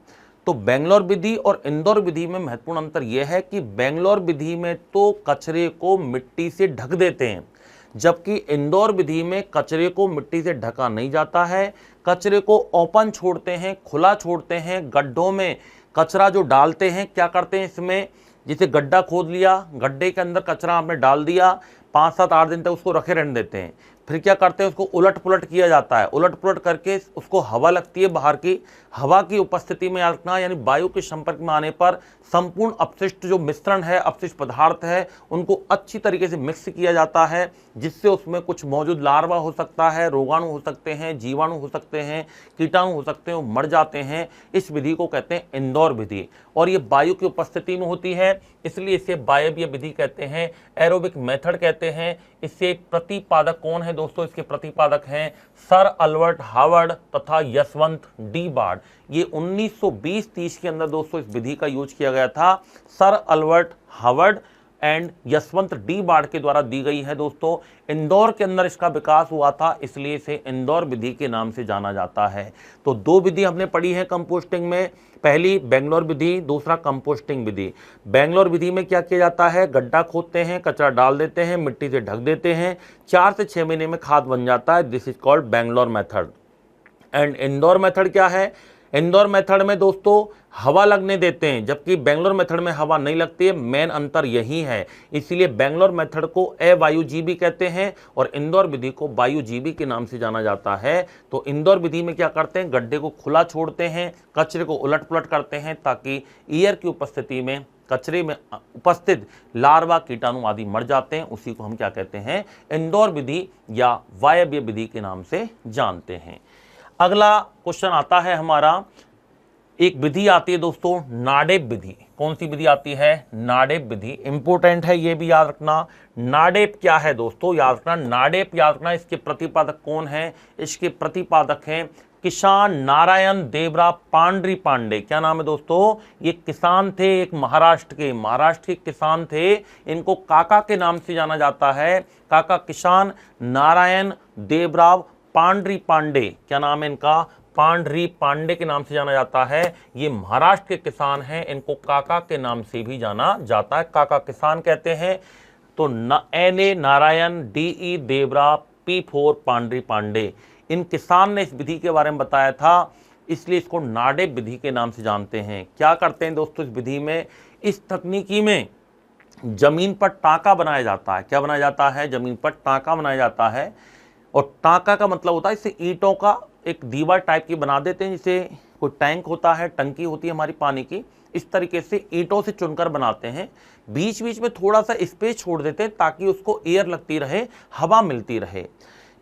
तो बेंगलोर विधि और इंदौर विधि में महत्वपूर्ण अंतर यह है कि बेंगलोर विधि में तो कचरे को मिट्टी से ढक देते हैं, जबकि इंदौर विधि में कचरे को मिट्टी से ढका नहीं जाता है। कचरे को ओपन छोड़ते हैं, खुला छोड़ते हैं। गड्ढों में कचरा जो डालते हैं, क्या करते हैं इसमें, जैसे गड्ढा खोद लिया, गड्ढे के अंदर कचरा आपने डाल दिया, 5, 7, 8 दिन तक उसको रखे रहने देते हैं। फिर क्या करते हैं, उसको उलट पुलट किया जाता है। उलट पुलट करके उसको हवा लगती है बाहर की, हवा की उपस्थिति में रखना, यानी वायु के संपर्क में आने पर संपूर्ण अपशिष्ट जो मिश्रण है, अपशिष्ट पदार्थ है, उनको अच्छी तरीके से मिक्स किया जाता है, जिससे उसमें कुछ मौजूद लार्वा हो सकता है, रोगाणु हो सकते हैं, जीवाणु हो सकते हैं, कीटाणु हो सकते हैं, वो मर जाते हैं। इस विधि को कहते हैं इंदौर विधि, और ये वायु की उपस्थिति में होती है, इसलिए इसे वायवीय विधि कहते हैं, एरोबिक मेथड कहते हैं। इससे प्रतिपादक कौन है दोस्तों? इसके प्रतिपादक हैं सर अल्बर्ट हावर्ड तथा यशवंत डी बार्ड। ये 1920-30 के अंदर दोस्तों इस विधि का यूज किया गया था। Sir Albert Howard and Yeshwant D बार्ड के द्वारा दी गई है दोस्तों। इंदौर के अंदर इसका विकास हुआ था, इसलिए इसे इंदौर विधि के नाम से जाना जाता है। तो दो विधि हमने पढ़ी है कंपोस्टिंग में, पहली बेंगलोर विधि, दूसरा कंपोस्टिंग विधि। बेंगलोर विधि में क्या किया जाता है, गड्ढा खोदते हैं, कचरा डाल देते हैं, मिट्टी से ढक देते हैं, 4 से 6 महीने में खाद बन जाता है। This is called Bangalore method. And Indore method क्या है? इंदौर मेथड में दोस्तों हवा लगने देते हैं, जबकि बेंगलोर मेथड में हवा नहीं लगती है। मेन अंतर यही है, इसीलिए बेंगलोर मेथड को अवायुजीवी कहते हैं और इंदौर विधि को वायुजीवी के नाम से जाना जाता है। तो इंदौर विधि में क्या करते हैं, गड्ढे को खुला छोड़ते हैं, कचरे को उलट पुलट करते हैं, ताकि एयर की उपस्थिति में कचरे में उपस्थित लार्वा, कीटाणु आदि मर जाते हैं। उसी को हम क्या कहते हैं, इंदौर विधि या वायवीय विधि के नाम से जानते हैं। अगला क्वेश्चन आता है हमारा, एक विधि आती है दोस्तों नाडेप विधि। कौन सी विधि आती है? नाडेप विधि। इंपोर्टेंट है, ये भी याद रखना। नाडेप क्या है दोस्तों, याद रखना। नाडेप याद रखना। इसके प्रतिपादक कौन है? इसके प्रतिपादक हैं किसान नारायण देवरा पांडरी पांडे। क्या नाम है दोस्तों? ये किसान थे, एक महाराष्ट्र के किसान थे। इनको काका के नाम से जाना जाता है। काका किसान नारायण देवराव पांडरी पांडे, क्या नाम है इनका? पांडरी पांडे के नाम से जाना जाता है। ये महाराष्ट्र के किसान हैं, इनको काका के नाम से भी जाना जाता है, काका किसान कहते हैं। तो NA नारायण, DE देवरा, P4 पांडरी पांडे, इन किसान ने इस विधि के बारे में बताया था, इसलिए इसको नाडेप विधि के नाम से जानते हैं। क्या करते हैं दोस्तों इस विधि में? इस तकनीकी में जमीन पर टांका बनाया जाता है। क्या बनाया जाता है? जमीन पर टांका बनाया जाता है। और टांका का मतलब होता है, इससे ईंटों का एक दीवार टाइप की बना देते हैं, जिसे कोई टैंक होता है, टंकी होती है हमारी पानी की, इस तरीके से ईंटों से चुनकर बनाते हैं। बीच बीच में थोड़ा सा स्पेस छोड़ देते हैं ताकि उसको एयर लगती रहे, हवा मिलती रहे।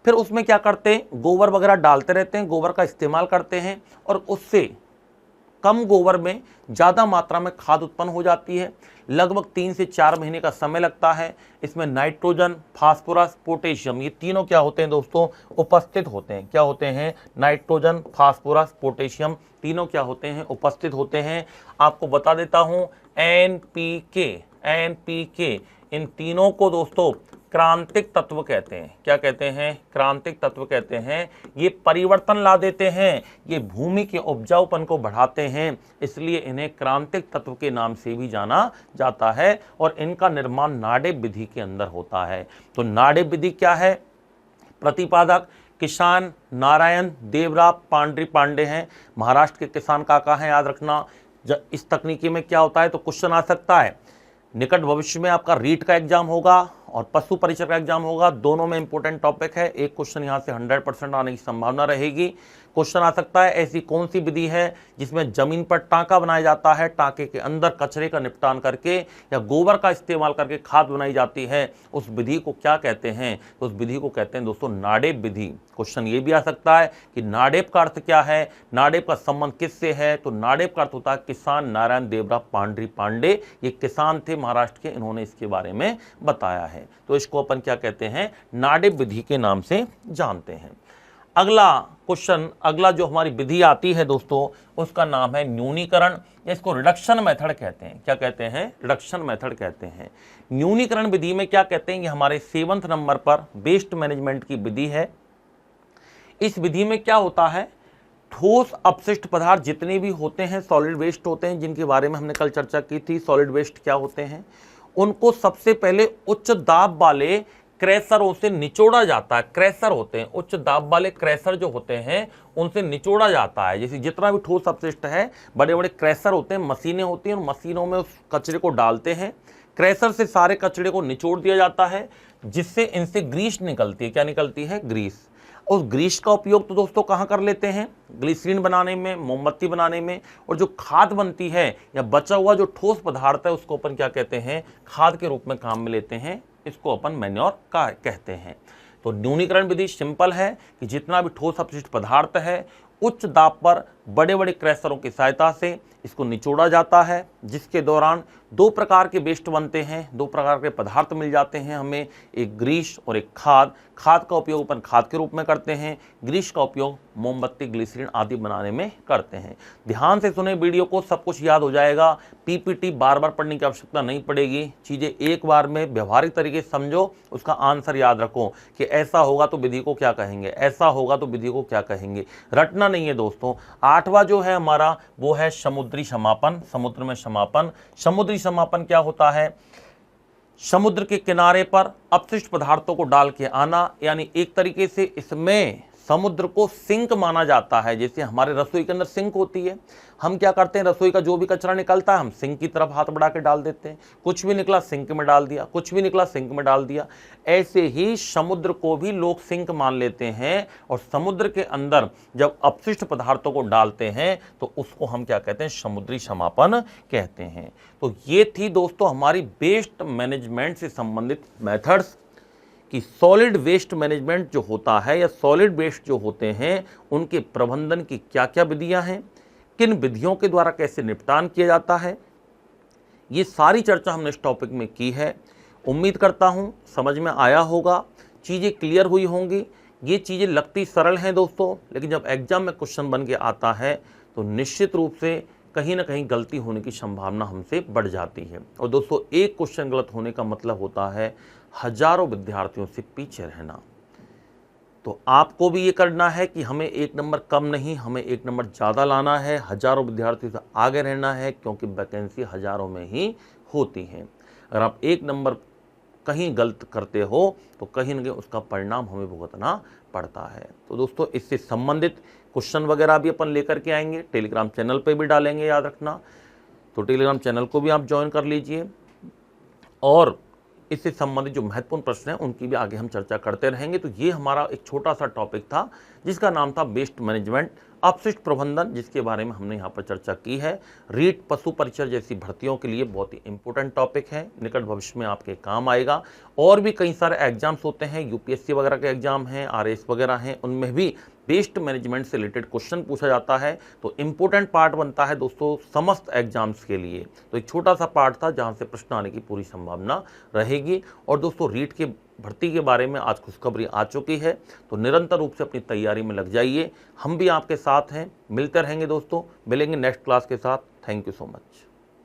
फिर उसमें क्या करते हैं, गोबर वगैरह डालते रहते हैं, गोबर का इस्तेमाल करते हैं, और उससे कम गोबर में ज़्यादा मात्रा में खाद उत्पन्न हो जाती है। लगभग 3 से 4 महीने का समय लगता है। इसमें नाइट्रोजन, फास्फोरस, पोटेशियम, ये तीनों क्या होते हैं दोस्तों? उपस्थित होते हैं। क्या होते हैं? नाइट्रोजन, फास्फोरस, पोटेशियम, तीनों क्या होते हैं? उपस्थित होते हैं। आपको बता देता हूं, NPK, इन तीनों को दोस्तों क्रांतिक तत्व कहते हैं। क्या कहते हैं? क्रांतिक तत्व कहते हैं। ये परिवर्तन ला देते हैं, ये भूमि के उपजाऊपन को बढ़ाते हैं, इसलिए इन्हें क्रांतिक तत्व के नाम से भी जाना जाता है। और इनका निर्माण नाडेप विधि के अंदर होता है। तो नाडेप विधि क्या है? प्रतिपादक किसान नारायण देवरा पांडरी पांडे हैं, महाराष्ट्र के किसान काका हैं, याद रखना। इस तकनीकी में क्या होता है, तो क्वेश्चन आ सकता है निकट भविष्य में, आपका रीट का एग्जाम होगा और पशु परिचर का एग्जाम होगा, दोनों में इंपॉर्टेंट टॉपिक है। एक क्वेश्चन यहाँ से 100% आने की संभावना रहेगी। क्वेश्चन आ सकता है ऐसी कौन सी विधि है जिसमें जमीन पर टांका बनाया जाता है, टांके के अंदर कचरे का निपटान करके या गोबर का इस्तेमाल करके खाद बनाई जाती है, उस विधि को क्या कहते हैं? तो उस विधि को कहते हैं दोस्तों नाडेप विधि। क्वेश्चन ये भी आ सकता है कि नाडेप का अर्थ क्या है, नाडेप का संबंध किससे है? तो नाडेप का अर्थ होता है किसान नारायण देवरा पांडरी पांडे। ये किसान थे महाराष्ट्र के, इन्होंने इसके बारे में बताया है। है। तो इसको अपन क्या कहते हैं, नाडेप विधि के नाम से जानते हैं। अगला क्वेश्चन, अगला जो हमारी विधि आती है दोस्तों, उसका नाम है न्यूनीकरण, या इसको रिडक्शन मेथड कहते हैं। क्या कहते हैं, रिडक्शन मेथड कहते हैं। न्यूनीकरण विधि में क्या कहते हैं, ये हमारे 7वें नंबर पर वेस्ट मैनेजमेंट की विधि है। इस विधि में क्या होता है, ठोस अपशिष्ट पदार्थ जितने भी होते हैं, सॉलिड वेस्ट होते हैं, जिनके बारे में हमने कल चर्चा की थी, सॉलिड वेस्ट क्या होते हैं, उनको सबसे पहले उच्च दाब वाले क्रैशरों से निचोड़ा जाता है। क्रैशर होते हैं, उच्च दाब वाले क्रैशर जो होते हैं उनसे निचोड़ा जाता है। जैसे जितना भी ठोस अपशिष्ट है, बड़े बड़े क्रैशर होते हैं, मशीनें होती हैं, और मशीनों में उस कचरे को डालते हैं। क्रैशर से सारे कचरे को निचोड़ दिया जाता है, जिससे इनसे ग्रीस निकलती है। क्या निकलती है, ग्रीस। उस ग्रीस का उपयोग तो दोस्तों कहाँ कर लेते हैं, ग्लिसरीन बनाने में, मोमबत्ती बनाने में। और जो खाद बनती है या बचा हुआ जो ठोस पदार्थ है, उसको अपन क्या कहते हैं, खाद के रूप में काम में लेते हैं। इसको अपन मैन्योर का कहते हैं। तो न्यूनीकरण विधि सिंपल है कि जितना भी ठोस अपशिष्ट पदार्थ है, उच्च दाब पर बड़े बड़े क्रैशरों की सहायता से इसको निचोड़ा जाता है, जिसके दौरान दो प्रकार के वेस्ट बनते हैं, दो प्रकार के पदार्थ मिल जाते हैं हमें, एक ग्रीस और एक खाद। खाद का उपयोग अपन खाद के रूप में करते हैं, ग्रीस का उपयोग मोमबत्ती, ग्लिसरीन आदि बनाने में करते हैं। ध्यान से सुने वीडियो को, सब कुछ याद हो जाएगा। पीपीटी बार बार पढ़ने की आवश्यकता नहीं पड़ेगी। चीज़ें एक बार में व्यवहारिक तरीके से समझो, उसका आंसर याद रखो कि ऐसा होगा तो विधि को क्या कहेंगे, ऐसा होगा तो विधि को क्या कहेंगे। रटना नहीं है दोस्तों। 8वां जो है हमारा, वो है समुद्री समापन। समुद्र में समापन। समुद्री समापन क्या होता है, समुद्र के किनारे पर अपशिष्ट पदार्थों को डाल के आना, यानी एक तरीके से इसमें समुद्र को सिंक माना जाता है। जैसे हमारे रसोई के अंदर सिंक होती है, हम क्या करते हैं, रसोई का जो भी कचरा निकलता है हम सिंक की तरफ हाथ बढ़ा के डाल देते हैं। कुछ भी निकला सिंक में डाल दिया, कुछ भी निकला सिंक में डाल दिया। ऐसे ही समुद्र को भी लोग सिंक मान लेते हैं, और समुद्र के अंदर जब अपशिष्ट पदार्थों को डालते हैं तो उसको हम क्या कहते हैं, समुद्री समापन कहते हैं। तो ये थी दोस्तों हमारी वेस्ट मैनेजमेंट से संबंधित मेथड्स, कि सॉलिड वेस्ट मैनेजमेंट जो होता है या सॉलिड वेस्ट जो होते हैं, उनके प्रबंधन की क्या क्या विधियां हैं, किन विधियों के द्वारा कैसे निपटान किया जाता है, ये सारी चर्चा हमने इस टॉपिक में की है। उम्मीद करता हूँ समझ में आया होगा, चीज़ें क्लियर हुई होंगी। ये चीज़ें लगती सरल हैं दोस्तों, लेकिन जब एग्जाम में क्वेश्चन बन के आता है तो निश्चित रूप से कहीं ना कहीं गलती होने की संभावना हमसे बढ़ जाती है। और दोस्तों, एक क्वेश्चन गलत होने का मतलब होता है हजारों विद्यार्थियों से पीछे रहना। तो आपको भी ये करना है कि हमें 1 नंबर कम नहीं, हमें 1 नंबर ज़्यादा लाना है, हजारों विद्यार्थियों से आगे रहना है, क्योंकि वैकेंसी हजारों में ही होती है। अगर आप 1 नंबर कहीं गलत करते हो तो कहीं ना कहीं उसका परिणाम हमें भुगतना पड़ता है। तो दोस्तों, इससे संबंधित क्वेश्चन वगैरह भी अपन लेकर के आएंगे, टेलीग्राम चैनल पे भी डालेंगे, याद रखना। तो टेलीग्राम चैनल को भी आप ज्वाइन कर लीजिए, और इससे संबंधित जो महत्वपूर्ण प्रश्न हैं उनकी भी आगे हम चर्चा करते रहेंगे। तो ये हमारा एक छोटा सा टॉपिक था जिसका नाम था वेस्ट मैनेजमेंट, अपशिष्ट प्रबंधन, जिसके बारे में हमने यहाँ पर चर्चा की है। रीट पशु परिचर जैसी भर्तियों के लिए बहुत ही इंपॉर्टेंट टॉपिक है, निकट भविष्य में आपके काम आएगा। और भी कई सारे एग्जाम्स होते हैं, यूपीएससी वगैरह के एग्जाम हैं, आरएएस वगैरह हैं, उनमें भी वेस्ट मैनेजमेंट से रिलेटेड क्वेश्चन पूछा जाता है। तो इंपॉर्टेंट पार्ट बनता है दोस्तों समस्त एग्जाम्स के लिए। तो एक छोटा सा पार्ट था जहां से प्रश्न आने की पूरी संभावना रहेगी। और दोस्तों, रीट के भर्ती के बारे में आज खुशखबरी आ चुकी है, तो निरंतर रूप से अपनी तैयारी में लग जाइए। हम भी आपके साथ हैं, मिलते रहेंगे दोस्तों, मिलेंगे नेक्स्ट क्लास के साथ। Thank you so much.